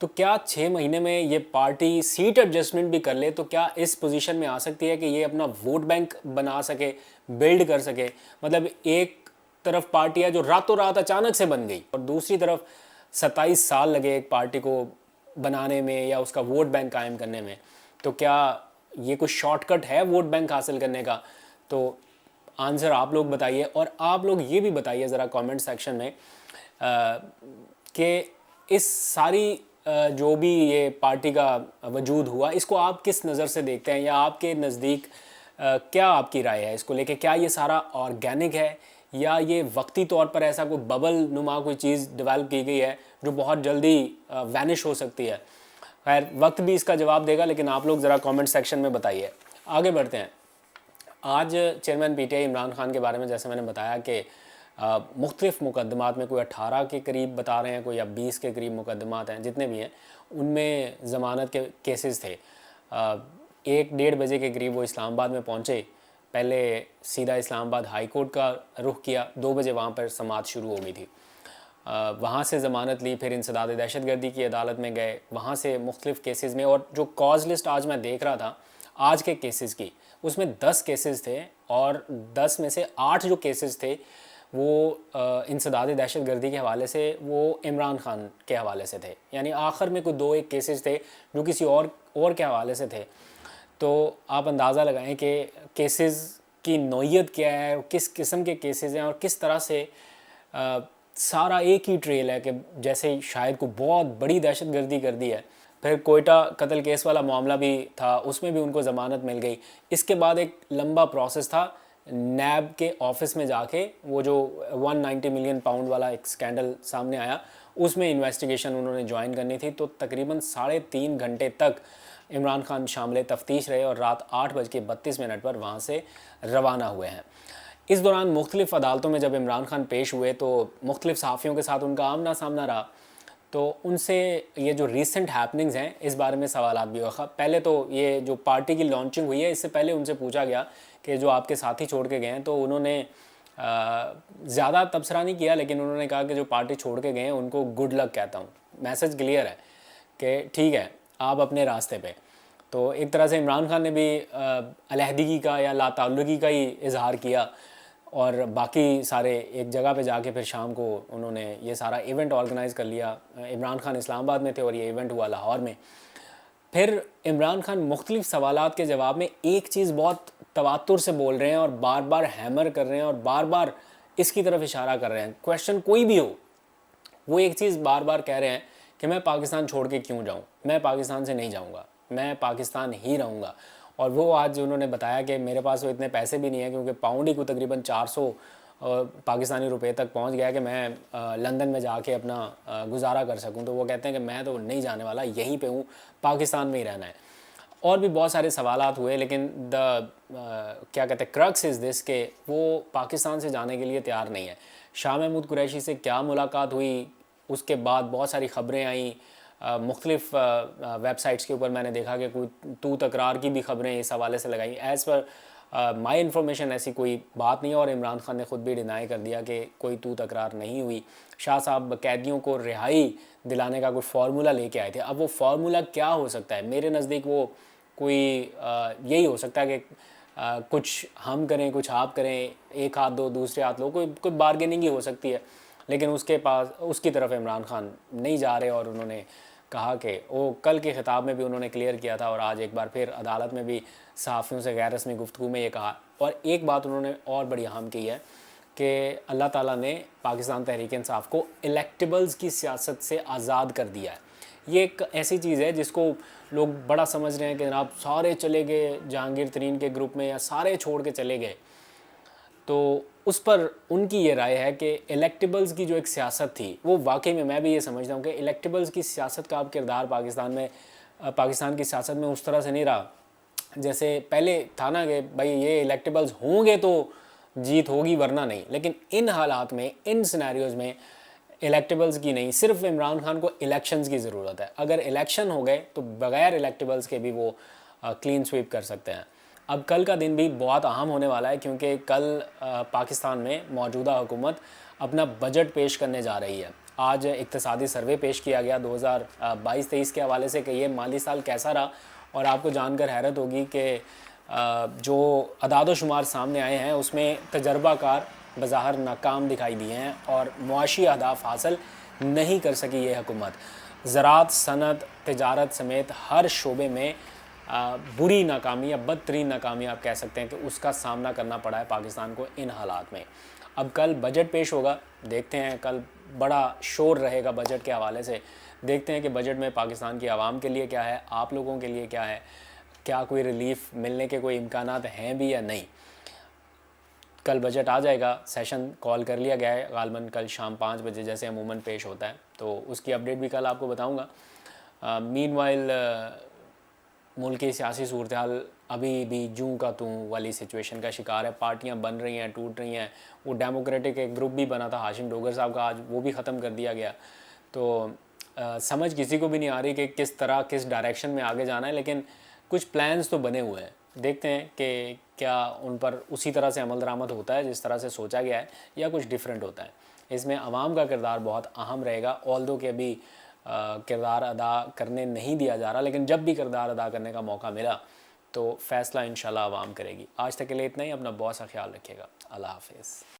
تو کیا 6 مہینے میں یہ پارٹی سیٹ ایڈجسٹمنٹ بھی کر لے تو کیا اس پوزیشن میں آ سکتی ہے کہ یہ اپنا ووٹ بینک بنا سکے, بلڈ کر سکے؟ مطلب ایک طرف پارٹی ہے جو راتوں رات اچانک سے بن گئی, اور دوسری طرف 27 سال لگے ایک پارٹی کو بنانے میں یا اس کا ووٹ بینک قائم کرنے میں. تو کیا یہ کوئی شارٹ کٹ ہے ووٹ بینک حاصل کرنے کا؟ تو آنسر آپ لوگ بتائیے, اور آپ لوگ یہ بھی بتائیے ذرا کامنٹ سیکشن میں کہ اس ساری جو بھی یہ پارٹی کا وجود ہوا اس کو آپ کس نظر سے دیکھتے ہیں, یا آپ کے نزدیک کیا آپ کی رائے ہے اس کو لے کے؟ کیا یہ سارا آرگینک ہے یا یہ وقتی طور پر ایسا کوئی ببل نما کوئی چیز ڈیولپ کی گئی ہے جو بہت جلدی وینش ہو سکتی ہے؟ خیر وقت بھی اس کا جواب دے گا, لیکن آپ لوگ ذرا کامنٹ سیکشن میں بتائیے. آگے بڑھتے ہیں. آج chairman P T I Imran Khan کے بارے میں جیسے میں نے بتایا کہ مختلف مقدمات میں کوئی 18 کے قریب بتا رہے ہیں, کوئی یا 20 کے قریب مقدمات ہیں, جتنے بھی ہیں ان میں ضمانت کے کیسز تھے. 1-1:30 بجے کے قریب وہ اسلام آباد میں پہنچے, پہلے سیدھا اسلام آباد ہائی کورٹ کا رخ کیا, 2 بجے وہاں پر سماعت شروع ہو گئی تھی. وہاں سے ضمانت لی, پھر انسداد دہشت گردی کی عدالت میں گئے, وہاں سے مختلف کیسز میں, اور جو کاز لسٹ آج میں دیکھ رہا تھا آج کے کیسز کی, اس میں 10 کیسز تھے, اور 10 میں سے 8 جو کیسز تھے وہ انسداد دہشت گردی کے حوالے سے وہ عمران خان کے حوالے سے تھے. یعنی آخر میں کوئی 2-1 کیسز تھے جو کسی اور کے حوالے سے تھے. تو آپ اندازہ لگائیں کہ کیسز کی نوعیت کیا ہے, کس قسم کے کیسز ہیں, اور کس طرح سے سارا ایک ہی ٹریل ہے کہ جیسے شاید کو بہت بڑی دہشت گردی کر دی ہے. پھر کوئٹہ قتل کیس والا معاملہ بھی تھا, اس میں بھی ان کو ضمانت مل گئی. اس کے بعد ایک لمبا پروسیس تھا نیب کے آفس میں جا کے, وہ جو 190 ملین پاؤنڈ والا ایک سکینڈل سامنے آیا, اس میں انویسٹیگیشن انہوں نے جوائن کرنی تھی. تو تقریباً 3.5 گھنٹے تک عمران خان شامل تفتیش رہے, اور رات 8:32 پر وہاں سے روانہ ہوئے ہیں. اس دوران مختلف عدالتوں میں جب عمران خان پیش ہوئے تو مختلف صحافیوں کے ساتھ ان کا آمنا سامنا رہا. تو ان سے یہ جو ریسنٹ ہیپننگز ہیں اس بارے میں سوالات بھی ہوئے. پہلے تو یہ جو پارٹی کی لانچنگ ہوئی ہے اس سے پہلے ان سے پوچھا گیا کہ جو آپ کے ساتھی چھوڑ کے گئے ہیں, تو انہوں نے زیادہ تبصرہ نہیں کیا, لیکن انہوں نے کہا کہ جو پارٹی چھوڑ کے گئے ہیں ان کو گڈ لک کہتا ہوں. میسج کلیئر ہے کہ ٹھیک ہے آپ اپنے راستے پہ. تو ایک طرح سے عمران خان نے بھی علیحدگی کا یا لا تعلقی کا ہی اظہار کیا, اور باقی سارے ایک جگہ پہ جا کے پھر شام کو انہوں نے یہ سارا ایونٹ آرگنائز کر لیا. عمران خان اسلام آباد میں تھے اور یہ ایونٹ ہوا لاہور میں. پھر عمران خان مختلف سوالات کے جواب میں ایک چیز بہت تواتر سے بول رہے ہیں, اور بار بار ہیمر کر رہے ہیں, اور بار بار اس کی طرف اشارہ کر رہے ہیں. کویشچن کوئی بھی ہو, وہ ایک چیز بار بار کہہ رہے ہیں کہ میں پاکستان چھوڑ کے کیوں جاؤں, میں پاکستان سے نہیں جاؤں گا, میں پاکستان ہی رہوں گا. اور وہ آج انہوں نے بتایا کہ میرے پاس وہ اتنے پیسے بھی نہیں ہیں, کیونکہ پاؤنڈ ہی کو تقریباً 400 پاکستانی روپے تک پہنچ گیا کہ میں لندن میں جا کے اپنا گزارا کر سکوں. تو وہ کہتے ہیں کہ میں تو نہیں جانے والا, یہیں پہ ہوں, پاکستان میں ہی رہنا ہے. اور بھی بہت سارے سوالات ہوئے, لیکن کیا کہتے ہیں کرکس از دس کہ وہ پاکستان سے جانے کے لیے تیار نہیں ہے. شاہ محمود قریشی سے کیا ملاقات ہوئی, اس کے بعد بہت ساری خبریں آئیں, مختلف ویب سائٹس کے اوپر میں نے دیکھا کہ کوئی تو تکرار کی بھی خبریں اس حوالے سے لگائیں. ایز پر مائی انفارمیشن ایسی کوئی بات نہیں ہے, اور عمران خان نے خود بھی ڈینائی کر دیا کہ کوئی تو تکرار نہیں ہوئی. شاہ صاحب قیدیوں کو رہائی دلانے کا کوئی فارمولہ لے کے آئے تھے. اب وہ فارمولہ کیا ہو سکتا ہے؟ میرے نزدیک وہ کوئی یہی ہو سکتا ہے کہ کچھ ہم کریں کچھ آپ کریں, ایک ہاتھ دو دوسرے ہاتھ لو, کوئی بارگیننگ ہی ہو سکتی ہے. لیکن اس کی طرف عمران خان نہیں جا رہے, اور انہوں نے کہا کہ وہ کل کے خطاب میں بھی انہوں نے کلیئر کیا تھا, اور آج ایک بار پھر عدالت میں بھی صحافیوں سے غیر رسمی گفتگو میں یہ کہا. اور ایک بات انہوں نے اور بڑی اہم کی ہے کہ اللہ تعالیٰ نے پاکستان تحریک انصاف کو الیکٹیبلز کی سیاست سے آزاد کر دیا ہے. یہ ایک ایسی چیز ہے جس کو لوگ بڑا سمجھ رہے ہیں کہ جناب سارے چلے گئے جہانگیر ترین کے گروپ میں, یا سارے چھوڑ کے چلے گئے. تو اس پر ان کی یہ رائے ہے کہ الیکٹیبلز کی جو ایک سیاست تھی وہ واقعی میں بھی یہ سمجھتا ہوں کہ الیکٹیبلز کی سیاست کا اب کردار پاکستان کی سیاست میں اس طرح سے نہیں رہا جیسے پہلے تھا نا, کہ بھائی یہ الیکٹیبلز ہوں گے تو جیت ہوگی ورنہ نہیں. لیکن ان حالات میں, ان سینیریوز میں الیکٹیبلز کی نہیں, صرف عمران خان کو الیکشنز کی ضرورت ہے. اگر الیکشن ہو گئے تو بغیر الیکٹیبلز کے بھی وہ کلین سویپ کر سکتے ہیں. اب کل کا دن بھی بہت اہم ہونے والا ہے, کیونکہ کل پاکستان میں موجودہ حکومت اپنا بجٹ پیش کرنے جا رہی ہے. آج اقتصادی سروے پیش کیا گیا 2022-23 کے حوالے سے کہ یہ مالی سال کیسا رہا، اور آپ کو جان کر حیرت ہوگی کہ جو اعداد و شمار سامنے آئے ہیں اس میں تجربہ کار بظاہر ناکام دکھائی دیے ہیں اور معاشی اہداف حاصل نہیں کر سکی یہ حکومت۔ زراعت، صنعت، تجارت سمیت ہر شعبے میں بری ناکامی یا بدترین ناکامی آپ کہہ سکتے ہیں کہ اس کا سامنا کرنا پڑا ہے پاکستان کو ان حالات میں۔ اب کل بجٹ پیش ہوگا، دیکھتے ہیں، کل بڑا شور رہے گا بجٹ کے حوالے سے، دیکھتے ہیں کہ بجٹ میں پاکستان کی عوام کے لیے کیا ہے، آپ لوگوں کے لیے کیا ہے، کیا کوئی ریلیف ملنے کے کوئی امکانات ہیں بھی یا نہیں۔ کل بجٹ آ جائے گا، سیشن کال کر لیا گیا ہے غالباً کل شام 5 بجے جیسے عموماً پیش ہوتا ہے، تو اس کی اپڈیٹ بھی کل آپ کو بتاؤں گا۔ مین وائل ملک کی سیاسی صورتحال ابھی بھی جوں کا توں والی سچویشن کا شکار ہے، پارٹیاں بن رہی ہیں، ٹوٹ رہی ہیں۔ وہ ڈیموکریٹک ایک گروپ بھی بنا تھا ہاشم ڈوگر صاحب کا، آج وہ بھی ختم کر دیا گیا، تو سمجھ کسی کو بھی نہیں آ رہی کہ کس طرح کس ڈائریکشن میں آگے جانا ہے، لیکن کچھ پلانز تو بنے ہوئے ہیں، دیکھتے ہیں کہ کیا ان پر اسی طرح سے عمل درآمد ہوتا ہے جس طرح سے سوچا گیا ہے یا کچھ ڈیفرنٹ ہوتا ہے۔ اس میں عوام کا کردار بہت اہم رہے گا، آلدو کہ ابھی کردار ادا کرنے نہیں دیا جا رہا، لیکن جب بھی کردار ادا کرنے کا موقع ملا تو فیصلہ انشاءاللہ عوام کرے گی۔ آج تک کے لیے اتنا ہی، اپنا بہت سا خیال رکھیے گا، اللہ حافظ۔